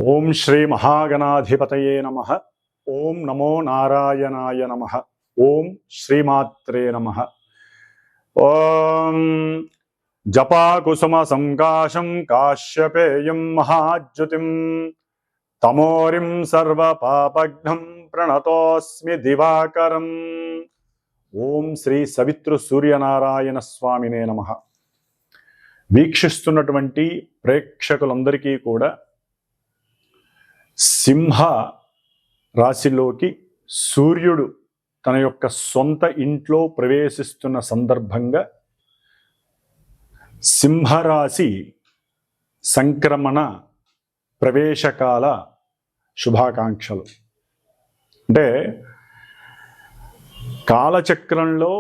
ఓం శ్రీ మహాగణాధిపతయే నమః. ఓం నమో నారాయణాయ నమః. ఓం శ్రీమాత్రే నమః. ఓం జపాకుసుమ సంకాశం కాశ్యపేయం మహాజ్యుతిం తమోరిం సర్వపాపఘ్నం ప్రణతోస్మి దివాకరం. ఓం శ్రీ సవితృ సూర్యనారాయణ స్వామినే నమః. వీక్షిస్తున్నటువంటి ప్రేక్షకులందరికీ కూడా సింహ రాశిలోకి సూర్యుడు తన యొక్క సొంత ఇంట్లో ప్రవేశిస్తున్న సందర్భంగా సింహరాశి సంక్రమణ ప్రవేశకాల శుభాకాంక్షలు. అంటే కాలచక్రంలో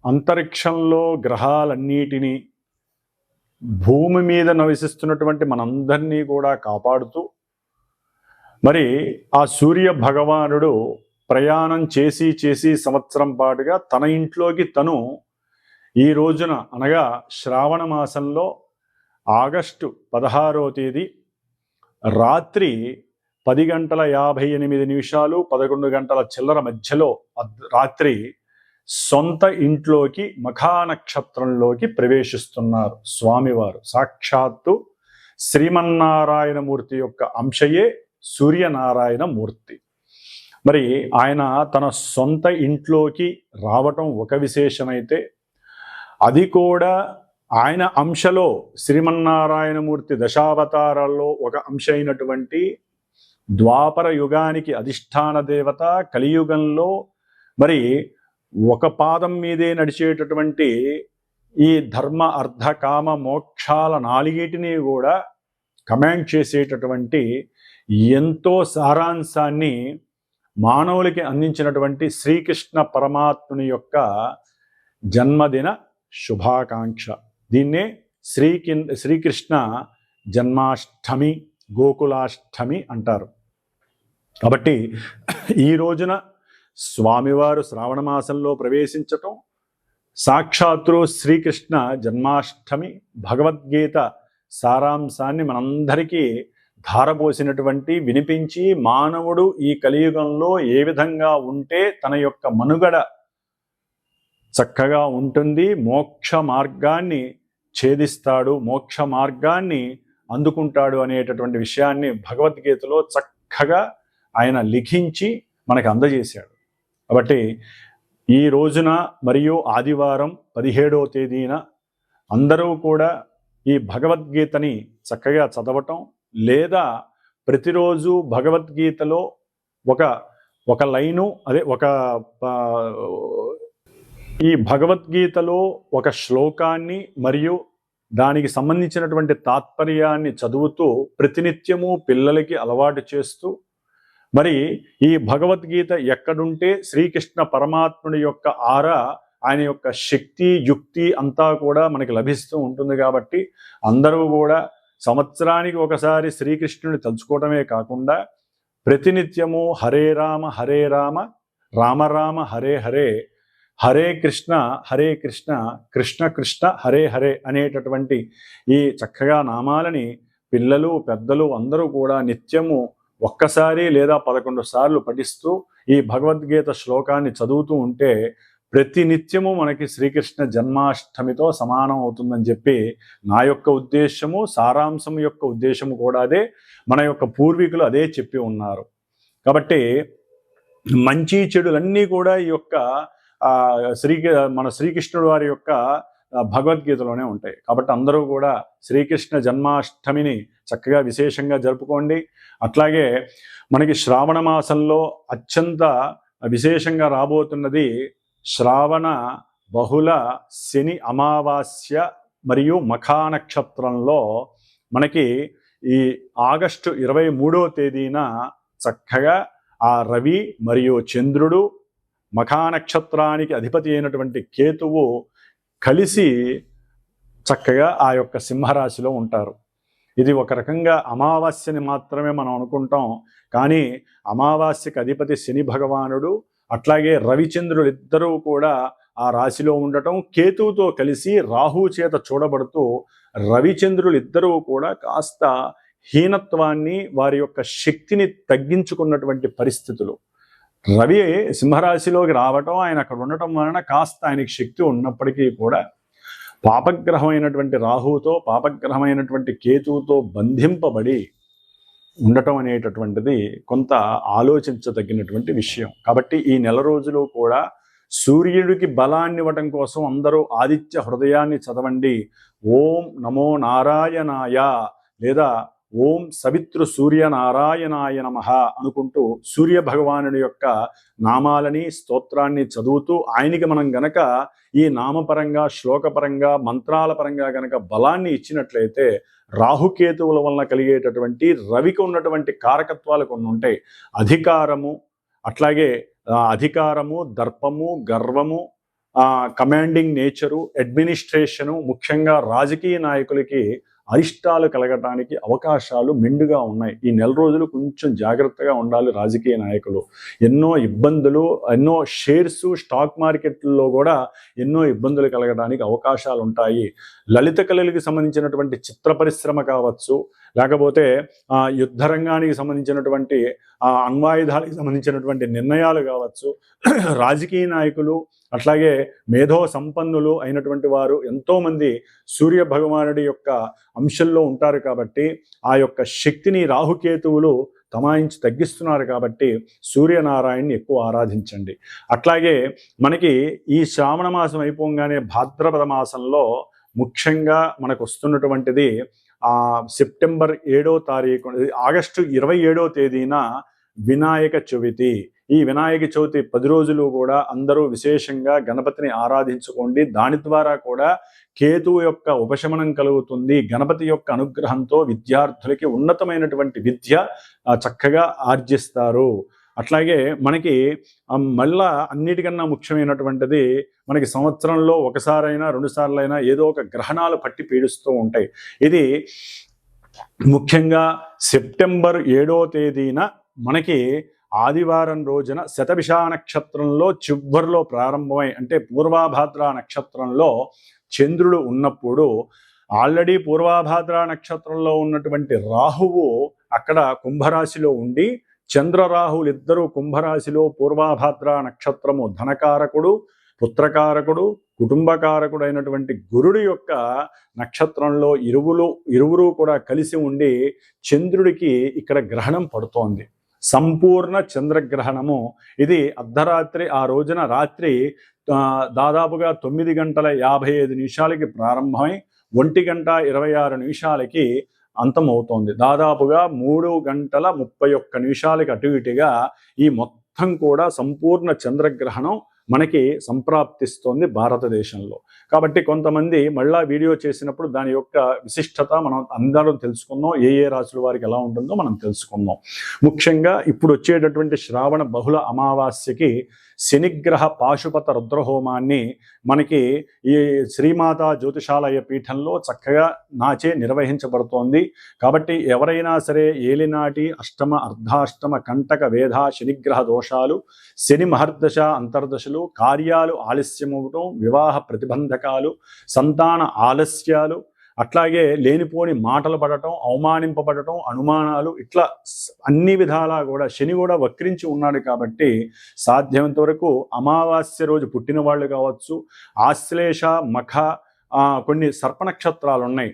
అంతరిక్షంలో గ్రహాలన్నిటినీ భూమి మీద నివసిస్తున్నటువంటి మనందరినీ కూడా కాపాడుతూ మరి ఆ సూర్య భగవానుడు ప్రయాణం చేసి సంవత్సరం పాటుగా తన ఇంట్లోకి తను ఈ రోజున అనగా శ్రావణ మాసంలో ఆగస్టు 16వ తేదీ రాత్రి 10:58 11 గంటల చిల్లర మధ్యలో రాత్రి సొంత ఇంట్లోకి మఖా నక్షత్రంలోకి ప్రవేశిస్తున్నారు స్వామివారు. సాక్షాత్తు శ్రీమన్నారాయణమూర్తి యొక్క అంశయే సూర్యనారాయణ మూర్తి. మరి ఆయన తన సొంత ఇంట్లోకి రావటం ఒక విశేషమైతే, అది కూడా ఆయన అంశలో శ్రీమన్నారాయణమూర్తి దశావతారాల్లో ఒక అంశ అయినటువంటి ద్వాపర యుగానికి అధిష్టాన దేవత కలియుగంలో మరి ఒక పాదం మీదే నడిచేటటువంటి ఈ ధర్మ అర్థ కామ మోక్షాల నాలుగిటిని కూడా కమాండ్ చేసేటటువంటి ఎంతో సారాంశాన్ని మానవులకి అందించినటువంటి శ్రీకృష్ణ పరమాత్ముని యొక్క జన్మదిన శుభాకాంక్ష. దీన్నే శ్రీకృష్ణ జన్మాష్టమి, గోకులాష్టమి అంటారు. కాబట్టి ఈ రోజున స్వామివారు శ్రావణ మాసంలో ప్రవేశించటం, సాక్షాత్తు శ్రీకృష్ణ జన్మాష్టమి, భగవద్గీత సారాంశాన్ని మనందరికీ ధారపోసినటువంటి వినిపించి మానవుడు ఈ కలియుగంలో ఏ విధంగా ఉంటే తన యొక్క మనుగడ చక్కగా ఉంటుంది, మోక్ష మార్గాన్ని ఛేదిస్తాడు, మోక్ష మార్గాన్ని అందుకుంటాడు అనేటటువంటి విషయాన్ని భగవద్గీతలో చక్కగా ఆయన లిఖించి మనకు అందజేశాడు. కాబట్టి ఈ రోజున మరియు ఆదివారం 17వ తేదీన అందరూ కూడా ఈ భగవద్గీతని చక్కగా చదవటం, లేదా ప్రతిరోజు భగవద్గీతలో ఒక లైను ఈ భగవద్గీతలో ఒక శ్లోకాన్ని మరియు దానికి సంబంధించినటువంటి తాత్పర్యాన్ని చదువుతూ ప్రతినిత్యము పిల్లలకి అలవాటు చేస్తూ, మరి ఈ భగవద్గీత ఎక్కడుంటే శ్రీకృష్ణ పరమాత్ముడి యొక్క ఆరా, ఆయన యొక్క శక్తి యుక్తి అంతా కూడా మనకి లభిస్తూ ఉంటుంది. కాబట్టి అందరూ కూడా సంవత్సరానికి ఒకసారి శ్రీకృష్ణుని తలుచుకోవడమే కాకుండా ప్రతినిత్యము హరే రామ రామ రామ హరే హరే, హరే కృష్ణ కృష్ణ కృష్ణ హరే హరే అనేటటువంటి ఈ చక్కగా నామాలని పిల్లలు పెద్దలు అందరూ కూడా నిత్యము ఒక్కసారి లేదా 11 సార్లు పఠిస్తూ ఈ భగవద్గీత శ్లోకాన్ని చదువుతూ ఉంటే ప్రతి నిత్యము మనకి శ్రీకృష్ణ జన్మాష్టమితో సమానం అవుతుందని చెప్పి నా యొక్క ఉద్దేశము, సారాంశం యొక్క ఉద్దేశము కూడా అదే. మన యొక్క పూర్వీకులు అదే చెప్పి ఉన్నారు. కాబట్టి మంచి చెడులన్నీ కూడా ఈ యొక్క మన శ్రీకృష్ణుడు వారి యొక్క భగవద్గీతలోనే ఉంటాయి. కాబట్టి అందరూ కూడా శ్రీకృష్ణ జన్మాష్టమిని చక్కగా విశేషంగా జరుపుకోండి. అట్లాగే మనకి శ్రావణ మాసంలో అత్యంత విశేషంగా రాబోతున్నది శ్రావణ బహుళ శని అమావాస్య మరియు మఖా నక్షత్రంలో మనకి ఈ ఆగస్టు 23వ తేదీన చక్కగా ఆ రవి మరియు చంద్రుడు మఖా నక్షత్రానికి అధిపతి అయినటువంటి కేతువు కలిసి చక్కగా ఆ యొక్క సింహరాశిలో ఉంటారు. ఇది ఒక రకంగా అమావాస్యని మాత్రమే మనం అనుకుంటాం, కానీ అమావాస్యకి అధిపతి శని భగవానుడు, అట్లాగే రవిచంద్రులు ఇద్దరూ కూడా ఆ రాశిలో ఉండటం, కేతువుతో కలిసి రాహు చేత చూడబడుతూ రవిచంద్రులు ఇద్దరూ కూడా కాస్త హీనత్వాన్ని, వారి యొక్క శక్తిని తగ్గించుకున్నటువంటి పరిస్థితులు. రవి సింహరాశిలోకి రావటం, ఆయన అక్కడ ఉండటం వలన కాస్త ఆయనకి శక్తి ఉన్నప్పటికీ కూడా పాపగ్రహమైనటువంటి రాహువుతో, పాపగ్రహమైనటువంటి కేతువుతో బంధింపబడి ఉండటం అనేటటువంటిది కొంత ఆలోచించదగినటువంటి విషయం. కాబట్టి ఈ నెల రోజులు కూడా సూర్యుడికి బలాన్ని ఇవ్వటం కోసం అందరూ ఆదిత్య హృదయాన్ని చదవండి. ఓం నమో నారాయణాయ లేదా ఓం సవితృ సూర్యనారాయణాయ నమః అనుకుంటూ సూర్య భగవానుడి యొక్క నామాలని, స్తోత్రాన్ని చదువుతూ ఆయనకి మనం గనక ఈ నామపరంగా, శ్లోకపరంగా, మంత్రాల పరంగా గనక బలాన్ని ఇచ్చినట్లయితే రాహుకేతువుల వలన కలిగేటటువంటి రవికి ఉన్నటువంటి కారకత్వాలు కొన్ని ఉంటాయి. అధికారము, అట్లాగే అధికారము, దర్పము, గర్వము, కమాండింగ్ నేచరు, అడ్మినిస్ట్రేషను, ముఖ్యంగా రాజకీయ నాయకులకి అరిష్టాలు కలగటానికి అవకాశాలు మెండుగా ఉన్నాయి. ఈ నెల రోజులు కొంచెం జాగ్రత్తగా ఉండాలి రాజకీయ నాయకులు. ఎన్నో ఇబ్బందులు, ఎన్నో షేర్స్ స్టాక్ మార్కెట్లో కూడా ఎన్నో ఇబ్బందులు కలగడానికి అవకాశాలు ఉంటాయి. లలిత కళలకు సంబంధించినటువంటి చిత్ర పరిశ్రమ కావచ్చు, లేకపోతే యుద్ధ రంగానికి సంబంధించినటువంటి అణ్వాయుధాలకు సంబంధించినటువంటి నిర్ణయాలు కావచ్చు, రాజకీయ నాయకులు అట్లాగే మేధో సంపన్నులు అయినటువంటి వారు ఎంతోమంది సూర్య భగవానుడి యొక్క అంశంలో ఉంటారు. కాబట్టి ఆ యొక్క శక్తిని రాహుకేతువులు తమాయించి తగ్గిస్తున్నారు. కాబట్టి సూర్యనారాయణని ఎక్కువ ఆరాధించండి. అట్లాగే మనకి ఈ శ్రావణ మాసం అయిపోగానే భాద్రపద మాసంలో ముఖ్యంగా మనకు వస్తున్నటువంటిది సెప్టెంబర్ 7వ తారీఖు, ఆగస్టు 27వ తేదీన వినాయక చవితి. ఈ వినాయక చవితి 10 రోజులు కూడా అందరూ విశేషంగా గణపతిని ఆరాధించుకోండి. దాని ద్వారా కూడా కేతువు యొక్క ఉపశమనం కలుగుతుంది. గణపతి యొక్క అనుగ్రహంతో విద్యార్థులకి ఉన్నతమైనటువంటి విద్య చక్కగా ఆర్జిస్తారు. అట్లాగే మనకి మళ్ళా అన్నిటికన్నా ముఖ్యమైనటువంటిది, మనకి సంవత్సరంలో ఒకసారైనా 2 సార్లైనా ఏదో ఒక గ్రహణాలు పట్టి పీడిస్తూ ఉంటాయి. ఇది ముఖ్యంగా సెప్టెంబర్ 7వ తేదీన మనకి ఆదివారం రోజున శతభిష నక్షత్రంలో చివరిలో ప్రారంభమై, అంటే పూర్వాభాద్ర నక్షత్రంలో చంద్రుడు ఉన్నప్పుడు, ఆల్రెడీ పూర్వాభాద్ర నక్షత్రంలో ఉన్నటువంటి రాహువు అక్కడ కుంభరాశిలో ఉండి, చంద్రరాహువులు ఇద్దరు కుంభరాశిలో, పూర్వాభాద్ర నక్షత్రము ధనకారకుడు, పుత్రకారకుడు, కుటుంబకారకుడు అయినటువంటి గురుడు యొక్క నక్షత్రంలో ఇరువురు కూడా కలిసి ఉండి చంద్రుడికి ఇక్కడ గ్రహణం పడుతోంది. సంపూర్ణ చంద్రగ్రహణము. ఇది అర్ధరాత్రి, ఆ రోజున రాత్రి దాదాపుగా 9:55 ప్రారంభమై 1:26 అంతమవుతోంది. దాదాపుగా 3:31 అటు ఇటుగా ఈ మొత్తం కూడా సంపూర్ణ చంద్రగ్రహణం మనకి సంప్రాప్తిస్తోంది భారతదేశంలో. కాబట్టి కొంతమంది మళ్ళా వీడియో చేసినప్పుడు దాని యొక్క విశిష్టత మనం అందరం తెలుసుకుందాం. ఏ రాశుల వారికి ఎలా ఉంటుందో మనం తెలుసుకుందాం. ముఖ్యంగా ఇప్పుడు వచ్చేటటువంటి శ్రావణ బహుళ అమావాస్యకి శనిగ్రహ పాశుపత రుద్రహోమాన్ని మనకి ఈ శ్రీమాతా జ్యోతిషాలయ పీఠంలో చక్కగా నాచే నిర్వహించబడుతోంది. కాబట్టి ఎవరైనా సరే ఏలినాటి, అష్టమ, అర్ధాష్టమ, కంటక, వేధ, శనిగ్రహ దోషాలు, శని మహర్దశ, అంతర్దశలు, కార్యాలు ఆలస్యమవటం, వివాహ ప్రతిబంధకాలు, సంతాన ఆలస్యాలు, అట్లాగే లేనిపోని మాటలు పడటం, అవమానింపబడటం, అనుమానాలు, ఇట్లా అన్ని విధాలా కూడా శని కూడా వక్రించి ఉన్నాడు. కాబట్టి సాధ్యమైనంత వరకు అమావాస్య రోజు పుట్టిన వాళ్ళు కావచ్చు, ఆశ్లేష, మఖ, కొన్ని సర్ప నక్షత్రాలు ఉన్నాయి,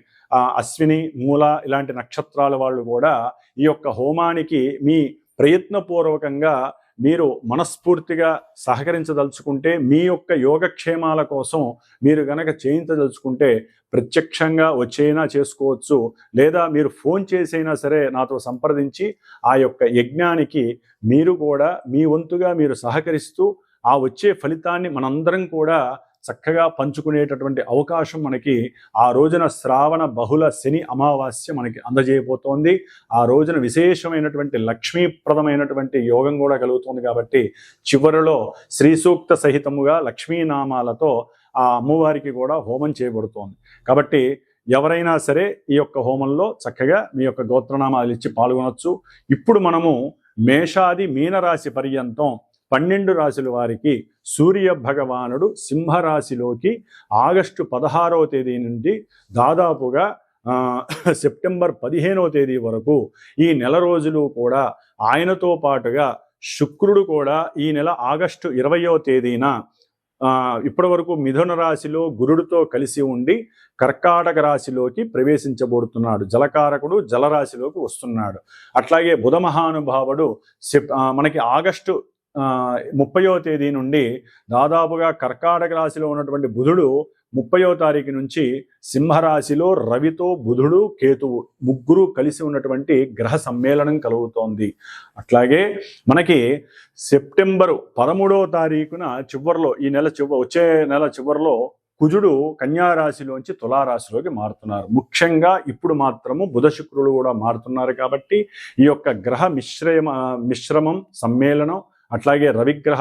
అశ్విని, మూల ఇలాంటి నక్షత్రాల వాళ్ళు కూడా ఈ యొక్క హోమానికి మీ ప్రయత్నపూర్వకంగా మీరు మనస్ఫూర్తిగా సహకరించదలుచుకుంటే, మీ యొక్క యోగక్షేమాల కోసం మీరు గనక చేయించదలుచుకుంటే ప్రత్యక్షంగా వచ్చైనా చేసుకోవచ్చు, లేదా మీరు ఫోన్ చేసైనా సరే నాతో సంప్రదించి ఆ యొక్క యజ్ఞానికి మీరు కూడా మీ వంతుగా మీరు సహకరిస్తూ ఆ వచ్చే ఫలితాన్ని మనందరం కూడా చక్కగా పంచుకునేటటువంటి అవకాశం మనకి ఆ రోజున శ్రావణ బహుళ శని అమావాస్య మనకి అందజేయబోతోంది. ఆ రోజున విశేషమైనటువంటి లక్ష్మీప్రదమైనటువంటి యోగం కూడా కలుగుతుంది. కాబట్టి చివరిలో శ్రీ సూక్త సహితముగా లక్ష్మీనామాలతో ఆ అమ్మవారికి కూడా హోమం చేయబడుతోంది. కాబట్టి ఎవరైనా సరే ఈ యొక్క హోమంలో చక్కగా మీ యొక్క గోత్రనామాలు ఇచ్చి పాల్గొనవచ్చు. ఇప్పుడు మనము మేషాది మీనరాశి పర్యంతం 12 రాశుల వారికి సూర్య భగవానుడు సింహరాశిలోకి ఆగస్టు 16వ తేదీ నుండి దాదాపుగా సెప్టెంబర్ 15వ తేదీ వరకు ఈ నెల రోజులు కూడా ఆయనతో పాటుగా శుక్రుడు కూడా ఈ నెల ఆగస్టు 20వ తేదీన ఇప్పటి వరకు మిథున రాశిలో గురుడితో కలిసి ఉండి కర్కాటక రాశిలోకి ప్రవేశించబోతున్నాడు. జలకారకుడు జలరాశిలోకి వస్తున్నాడు. అట్లాగే బుధ మహానుభావుడు మనకి ఆగస్టు 30వ తేదీ నుండి దాదాపుగా కర్కాటక రాశిలో ఉన్నటువంటి బుధుడు 30వ తారీఖు నుంచి సింహరాశిలో రవితో బుధుడు కేతువు ముగ్గురు కలిసి ఉన్నటువంటి గ్రహ సమ్మేళనం కలుగుతోంది. అట్లాగే మనకి సెప్టెంబరు 13వ తారీఖున చివరిలో ఈ నెల వచ్చే నెల చివరిలో కుజుడు కన్యారాశిలోంచి తులారాశిలోకి మారుతున్నారు. ముఖ్యంగా ఇప్పుడు మాత్రము బుధ శుక్రులు కూడా మారుతున్నారు. కాబట్టి ఈ యొక్క గ్రహ మిశ్రమం సమ్మేళనం అట్లాగే రవిగ్రహ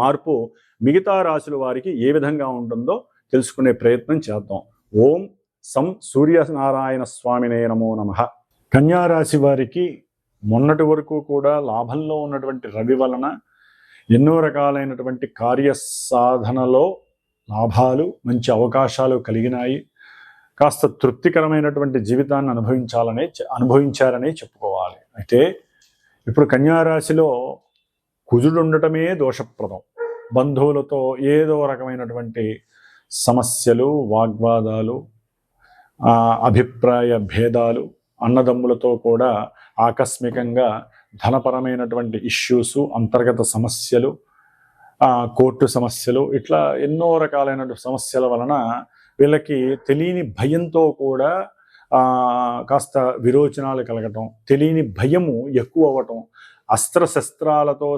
మార్పు మిగతా రాశుల వారికి ఏ విధంగా ఉంటుందో తెలుసుకునే ప్రయత్నం చేద్దాం. ఓం సం సూర్యనారాయణ స్వామినే నమో నమః. కన్యారాశి వారికి మొన్నటి వరకు కూడా లాభంలో ఉన్నటువంటి రవి వలన ఎన్నో రకాలైనటువంటి కార్యసాధనలో లాభాలు మంచి అవకాశాలు కలిగినాయి. కాస్త తృప్తికరమైనటువంటి జీవితాన్ని అనుభవించారనే చెప్పుకోవాలి. అయితే ఇప్పుడు కన్యారాశిలో కుజుడు ఉండటమే దోషప్రదం. బంధువులతో ఏదో రకమైనటువంటి సమస్యలు, వాగ్వాదాలు, అభిప్రాయ భేదాలు, అన్నదమ్ములతో కూడా ఆకస్మికంగా ధనపరమైనటువంటి ఇష్యూస్, అంతర్గత సమస్యలు, కోర్టు సమస్యలు, ఇట్లా ఎన్నో రకాలైన సమస్యల వలన వీళ్ళకి తెలియని భయంతో కూడా కాస్త విరోచనాలు కలగటం, తెలియని భయము ఎక్కువ అవ్వటం, అస్త్రశస్త్రాలకు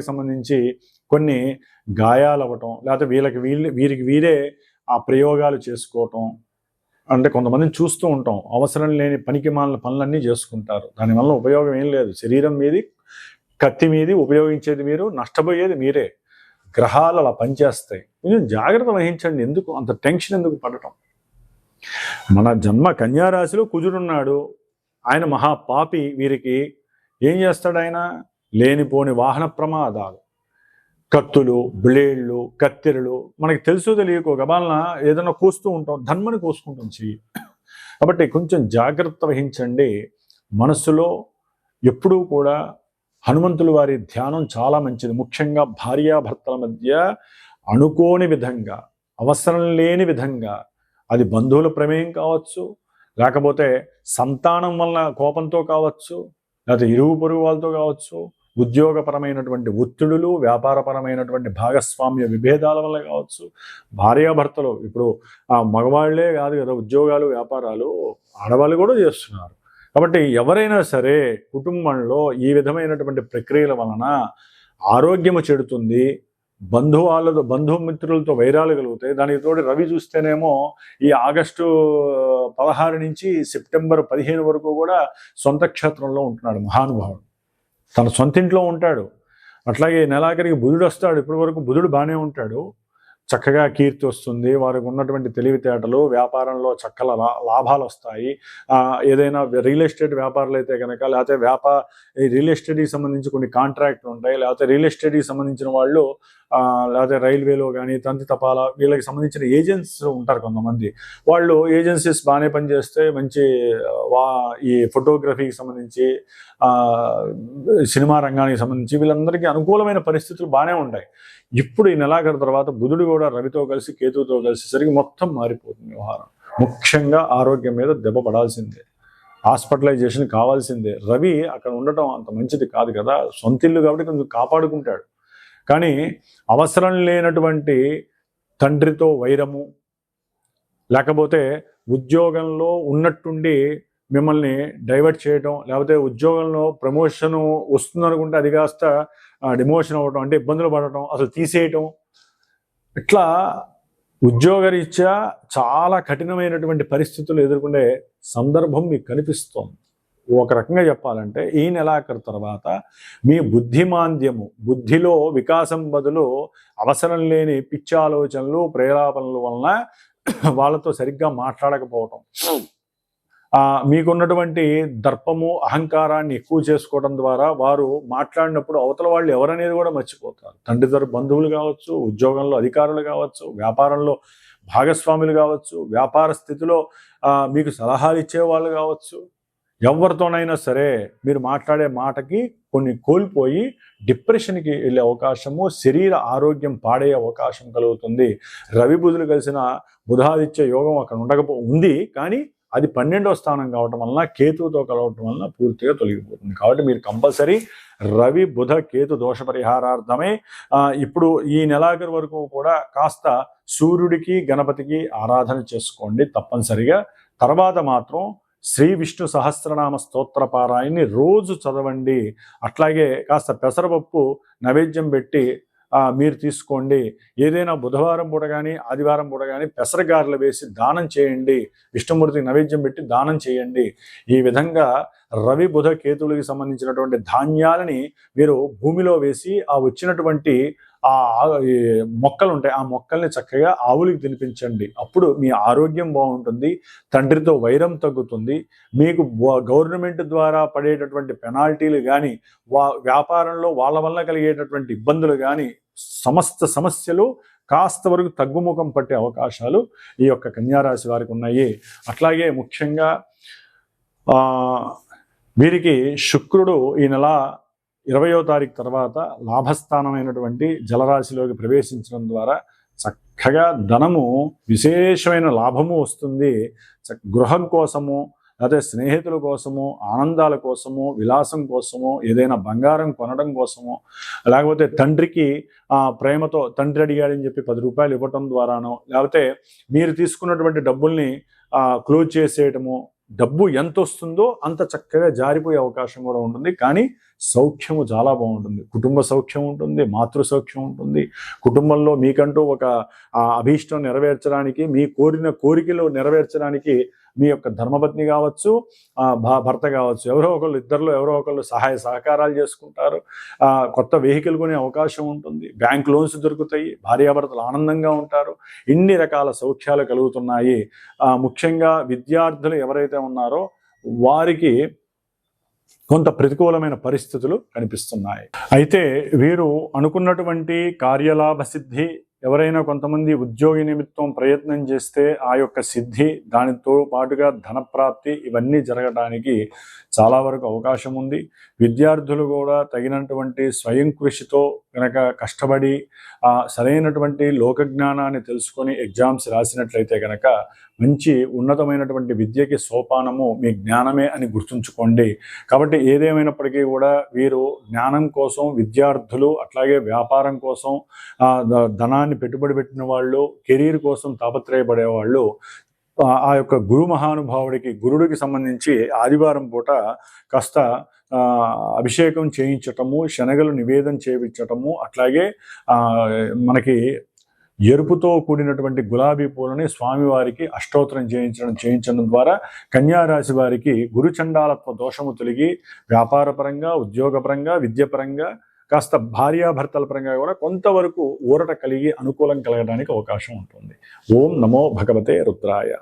సంబంధించి కొన్ని గాయాలు అవ్వటం, లేకపోతే వీరికి వీరే ఆ ప్రయోగాలు చేసుకోవటం. అంటే కొంతమందిని చూస్తూ ఉంటాం, అవసరం లేని పనికిమాలిన పనులన్నీ చేసుకుంటారు. దానివల్ల ఉపయోగం ఏం లేదు. శరీరం మీది కత్తి మీది ఉపయోగించేది మీరు, నష్టపోయేది మీరే. గ్రహాలు అలా పనిచేస్తాయి. కొంచెం జాగ్రత్త వహించండి. ఎందుకు అంత టెన్షన్ ఎందుకు పడటం? మన జన్మ కన్యారాశిలో కుజుడున్నాడు. ఆయన మహాపాపి. వీరికి ఏం చేస్తాడు ఆయన? లేనిపోని వాహన ప్రమాదాలు, కత్తులు, బ్లేడ్లు, కత్తెరలు, మనకి తెలుసు తెలియకో గబాలన ఏదైనా కోస్తూ ఉంటాం, ధన్మని కోసుకుంటాం చెయ్యి. కాబట్టి కొంచెం జాగ్రత్త వహించండి. మనసులో ఎప్పుడూ కూడా హనుమంతుల వారి ధ్యానం చాలా మంచిది. ముఖ్యంగా భార్యాభర్తల మధ్య అనుకోని విధంగా, అవసరం లేని విధంగా, అది బంధువుల ప్రమేయం కావచ్చు, లేకపోతే సంతానం వల్ల కోపంతో కావచ్చు, లేకపోతే ఇరుగు పొరుగు వాళ్ళతో కావచ్చు, ఉద్యోగపరమైనటువంటి ఒత్తిడులు, వ్యాపారపరమైనటువంటి భాగస్వామ్య విభేదాల వల్ల కావచ్చు. భార్యాభర్తలు ఇప్పుడు మగవాళ్లే కాదు కదా, ఉద్యోగాలు వ్యాపారాలు ఆడవాళ్ళు కూడా చేస్తున్నారు. కాబట్టి ఎవరైనా సరే కుటుంబంలో ఈ విధమైనటువంటి ప్రక్రియల వలన ఆరోగ్యము చెడుతుంది. బంధుమిత్రులతో వైరాలు కలుగుతాయి. దానికి తోడు రవి చూస్తేనేమో ఈ ఆగస్టు 16 నుంచి సెప్టెంబర్ 15 వరకు కూడా సొంత క్షేత్రంలో ఉంటున్నాడు మహానుభావుడు. తన సొంత ఇంట్లో ఉంటాడు. అట్లాగే నెలాఖరికి బుధుడు వస్తాడు. ఇప్పటి వరకు బుధుడు బాగానే ఉంటాడు. చక్కగా కీర్తి వస్తుంది. వారికి ఉన్నటువంటి తెలివితేటలు, వ్యాపారంలో చక్కల లాభాలు వస్తాయి. ఏదైనా రియల్ ఎస్టేట్ వ్యాపారాలు అయితే కనుక, లేకపోతే రియల్ ఎస్టేట్కి సంబంధించి కొన్ని కాంట్రాక్ట్లు ఉంటాయి, లేకపోతే రియల్ ఎస్టేట్కి సంబంధించిన వాళ్ళు, లేకపోతే రైల్వేలో కానీ, తంతి తపాల, వీళ్ళకి సంబంధించిన ఏజెంట్స్ ఉంటారు కొంతమంది. వాళ్ళు ఏజెన్సీస్ బాగానే పనిచేస్తే మంచి ఈ ఫోటోగ్రఫీకి సంబంధించి, సినిమా రంగానికి సంబంధించి వీళ్ళందరికీ అనుకూలమైన పరిస్థితులు బాగానే ఉంటాయి. ఇప్పుడు ఈ నెలాఖరు తర్వాత బుధుడు కూడా రవితో కలిసి కేతువుతో కలిసేసరికి మొత్తం మారిపోతుంది వ్యవహారం. ముఖ్యంగా ఆరోగ్యం మీద దెబ్బ పడాల్సిందే, హాస్పిటలైజేషన్ కావాల్సిందే. రవి అక్కడ ఉండటం అంత మంచిది కాదు కదా. సొంతిల్లు కాబట్టి కొంచెం కాపాడుకుంటాడు. కానీ అవసరం లేనటువంటి తండ్రితో వైరము, లేకపోతే ఉద్యోగంలో ఉన్నట్టుండి మిమ్మల్ని డైవర్ట్ చేయటం, లేకపోతే ఉద్యోగంలో ప్రమోషన్ వస్తుందనుకుంటే అది కాస్త డిమోషన్ అవ్వటం, అంటే ఇబ్బందులు పడటం, అసలు తీసేయటం, ఇట్లా ఉద్యోగరీత్యా చాలా కఠినమైనటువంటి పరిస్థితులు ఎదుర్కొనే సందర్భం మీకు కనిపిస్తోంది. ఒక రకంగా చెప్పాలంటే ఈ నెలాఖరు తర్వాత మీ బుద్ధిమాంద్యము, బుద్ధిలో వికాసం బదులు అవసరం లేని పిచ్చి ఆలోచనలు, ప్రేరేపణల వలన వాళ్ళతో సరిగ్గా మాట్లాడకపోవటం, మీకున్నటువంటి దర్పము, అహంకారాన్ని ఎక్కువ చేసుకోవడం ద్వారా వారు మాట్లాడినప్పుడు అవతల వాళ్ళు ఎవరనేది కూడా మర్చిపోతారు. తండ్రి బంధువులు కావచ్చు, ఉద్యోగంలో అధికారులు కావచ్చు, వ్యాపారంలో భాగస్వాములు కావచ్చు, వ్యాపార స్థితిలో మీకు సలహాలు ఇచ్చేవాళ్ళు కావచ్చు, ఎవరితోనైనా సరే మీరు మాట్లాడే మాటకి కొన్ని కోల్పోయి డిప్రెషన్కి వెళ్ళే అవకాశము, శరీర ఆరోగ్యం పాడయ్యే అవకాశం కలుగుతుంది. రవి బుధులు కలిసిన బుధాదిత్య యోగం అక్కడ ఉంది, కానీ అది 12వ స్థానం కావటం వలన, కేతువుతో కలవటం వలన పూర్తిగా తొలగిపోతుంది. కాబట్టి మీరు కంపల్సరీ రవి బుధ కేతు దోష పరిహారార్థమే ఇప్పుడు ఈ నెలాఖరు వరకు కూడా కాస్త సూర్యుడికి గణపతికి ఆరాధన చేసుకోండి తప్పనిసరిగా. తర్వాత మాత్రం శ్రీ విష్ణు సహస్రనామ స్తోత్ర పారాయణని రోజు చదవండి. అట్లాగే కాస్త పెసరపప్పు నైవేద్యం పెట్టి మీరు తీసుకోండి. ఏదైనా బుధవారం పూట కానీ ఆదివారం పూట కానీ పెసరగారెలు వేసి దానం చేయండి. విష్ణుమూర్తికి నైవేద్యం పెట్టి దానం చేయండి. ఈ విధంగా రవి బుధ కేతువులకి సంబంధించినటువంటి ధాన్యాలని మీరు భూమిలో వేసి ఆ వచ్చినటువంటి మొక్కలు ఉంటాయి, ఆ మొక్కల్ని చక్కగా ఆవులకి తినిపించండి. అప్పుడు మీ ఆరోగ్యం బాగుంటుంది, తండ్రితో వైరం తగ్గుతుంది, మీకు గవర్నమెంట్ ద్వారా పడేటటువంటి పెనాల్టీలు కానీ, వ్యాపారంలో వాళ్ళ వల్ల కలిగేటటువంటి ఇబ్బందులు కానీ, సమస్త సమస్యలు కాస్త వరకు తగ్గుముఖం పట్టే అవకాశాలు ఈ యొక్క కన్యారాశి వారికి ఉన్నాయి. అట్లాగే ముఖ్యంగా వీరికి శుక్రుడు ఈ నెల 20వ తారీఖు తర్వాత లాభస్థానమైనటువంటి జలరాశిలోకి ప్రవేశించడం ద్వారా చక్కగా ధనము, విశేషమైన లాభము వస్తుంది. గృహం కోసము, లేకపోతే స్నేహితుల కోసము, ఆనందాల కోసము, విలాసం కోసము, ఏదైనా బంగారం కొనడం కోసము, లేకపోతే తండ్రికి ప్రేమతో తండ్రి అడిగాడని చెప్పి 10 రూపాయలు ఇవ్వటం ద్వారానో, లేకపోతే మీరు తీసుకున్నటువంటి డబ్బుల్ని క్లోజ్ చేసేయటము, డబ్బు ఎంత వస్తుందో అంత చక్కగా జారిపోయే అవకాశం కూడా ఉంటుంది. కానీ సౌఖ్యము చాలా బాగుంటుంది. కుటుంబ సౌఖ్యం ఉంటుంది, మాతృ సౌఖ్యం ఉంటుంది. కుటుంబంలో మీకంటూ ఒక అభీష్టం నెరవేర్చడానికి, మీ కోరిన కోరికలు నెరవేర్చడానికి మీ యొక్క ధర్మపత్ని కావచ్చు, భర్త కావచ్చు, ఇద్దరిలో ఎవరో ఒకళ్ళు సహాయ సహకారాలు చేసుకుంటారు. కొత్త వెహికల్ కొనే అవకాశం ఉంటుంది, బ్యాంక్ లోన్స్ దొరుకుతాయి, భార్యాభర్తలు ఆనందంగా ఉంటారు. ఇన్ని రకాల సౌఖ్యాలు కలుగుతున్నాయి. ముఖ్యంగా విద్యార్థులు ఎవరైతే ఉన్నారో వారికి కొంత ప్రతికూలమైన పరిస్థితులు కనిపిస్తున్నాయి. అయితే వీరు అనుకున్నటువంటి కార్యలాభ సిద్ధి, ఎవరైనా కొంతమంది ఉద్యోగి నిమిత్తం ప్రయత్నం చేస్తే ఆ యొక్క సిద్ధి, దానితో పాటుగా ధనప్రాప్తి, ఇవన్నీ జరగడానికి చాలా వరకు అవకాశం ఉంది. విద్యార్థులు కూడా తగినటువంటి స్వయం కృషితో కనుక కష్టపడి సరైనటువంటి లోకజ్ఞానాన్ని తెలుసుకొని ఎగ్జామ్స్ రాసినట్లయితే కనుక మంచి ఉన్నతమైనటువంటి విద్యకి సోపానము మీ జ్ఞానమే అని గుర్తుంచుకోండి. కాబట్టి ఏదేమైనప్పటికీ కూడా వీరు జ్ఞానం కోసం, విద్యార్థులు అట్లాగే వ్యాపారం కోసం, ధనాన్ని పెట్టుబడి పెట్టిన వాళ్ళు, కెరీర్ కోసం తాపత్రయపడే వాళ్ళు ఆ యొక్క గురు మహానుభావుడికి, గురుడికి సంబంధించి ఆదివారం పూట కాస్త అభిషేకం చేయించటము, శనగలు నివేదన చేయించటము, అట్లాగే మనకి ఎరుపుతో కూడినటువంటి గులాబీ పూలని స్వామివారికి అష్టోత్తరం చేయించడం ద్వారా కన్యారాశి వారికి గురుచండాలత్వ దోషము తొలగి వ్యాపారపరంగా, ఉద్యోగపరంగా, విద్యపరంగా, కాస్త భార్యాభర్తల పరంగా కూడా కొంతవరకు ఊరట కలిగి అనుకూలం కలగడానికి అవకాశం ఉంటుంది. ఓం నమో భగవతే రుద్రాయ.